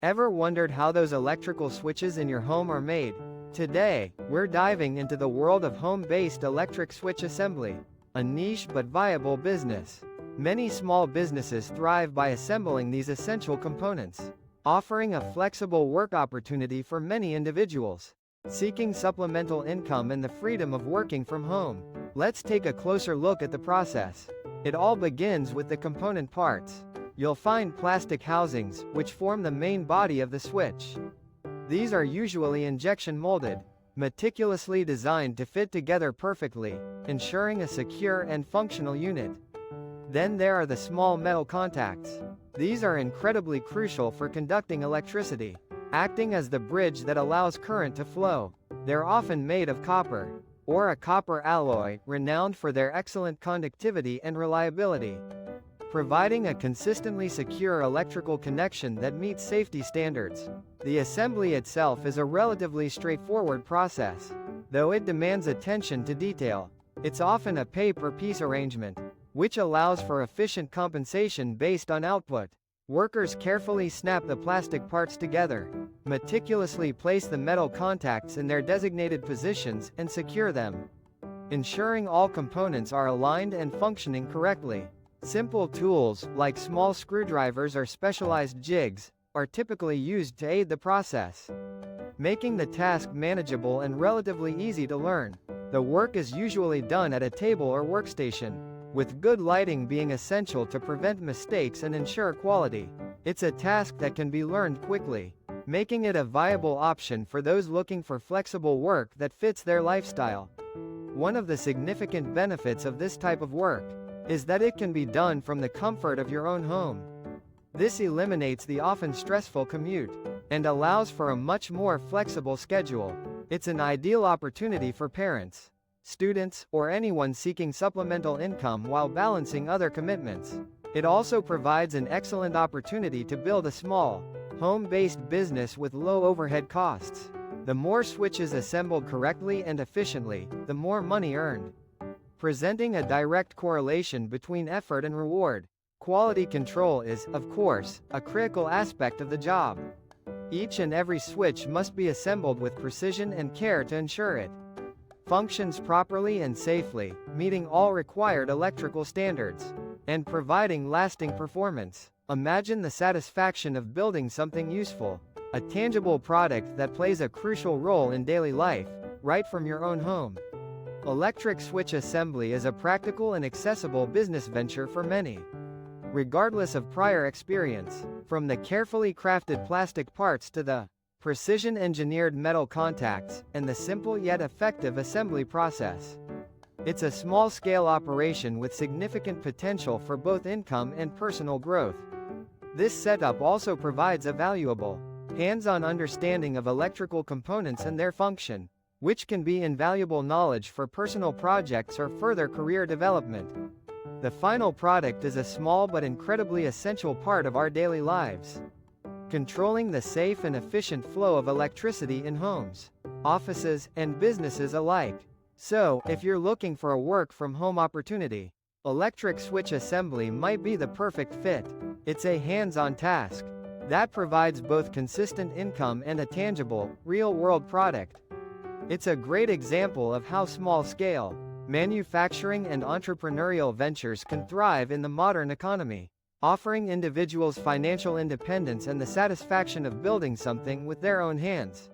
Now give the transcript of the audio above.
Ever wondered how those electrical switches in your home are made? Today, we're diving into the world of home-based electric switch assembly, a niche but viable business. Many small businesses thrive by assembling these essential components, offering a flexible work opportunity for many individuals seeking supplemental income and the freedom of working from home. Let's take a closer look at the process. It all begins with the component parts. You'll find plastic housings, which form the main body of the switch. These are usually injection molded, meticulously designed to fit together perfectly, ensuring a secure and functional unit. Then there are the small metal contacts. These are incredibly crucial for conducting electricity, acting as the bridge that allows current to flow. They're often made of copper, or a copper alloy, renowned for their excellent conductivity and reliability, providing a consistently secure electrical connection that meets safety standards. The assembly itself is a relatively straightforward process, though it demands attention to detail. It's often a pay-per-piece arrangement, which allows for efficient compensation based on output. Workers carefully snap the plastic parts together, meticulously place the metal contacts in their designated positions, and secure them, ensuring all components are aligned and functioning correctly. Simple tools, like small screwdrivers or specialized jigs, are typically used to aid the process, making the task manageable and relatively easy to learn. The work is usually done at a table or workstation, with good lighting being essential to prevent mistakes and ensure quality. It's a task that can be learned quickly, making it a viable option for those looking for flexible work that fits their lifestyle. One of the significant benefits of this type of work is that it can be done from the comfort of your own home. This eliminates the often stressful commute and allows for a much more flexible schedule. It's an ideal opportunity for parents, students, or anyone seeking supplemental income while balancing other commitments. It also provides an excellent opportunity to build a small, home-based business with low overhead costs. The more switches assembled correctly and efficiently, the more money earned, presenting a direct correlation between effort and reward. Quality control is, of course, a critical aspect of the job. Each and every switch must be assembled with precision and care to ensure it functions properly and safely, meeting all required electrical standards, and providing lasting performance. Imagine the satisfaction of building something useful, a tangible product that plays a crucial role in daily life, right from your own home. Electric switch assembly is a practical and accessible business venture for many, regardless of prior experience. From the carefully crafted plastic parts to the precision-engineered metal contacts, and the simple yet effective assembly process, it's a small-scale operation with significant potential for both income and personal growth. This setup also provides a valuable, hands-on understanding of electrical components and their function, which can be invaluable knowledge for personal projects or further career development. The final product is a small but incredibly essential part of our daily lives, controlling the safe and efficient flow of electricity in homes, offices, and businesses alike. So, if you're looking for a work-from-home opportunity, electric switch assembly might be the perfect fit. It's a hands-on task that provides both consistent income and a tangible, real-world product. It's a great example of how small-scale manufacturing and entrepreneurial ventures can thrive in the modern economy, offering individuals financial independence and the satisfaction of building something with their own hands.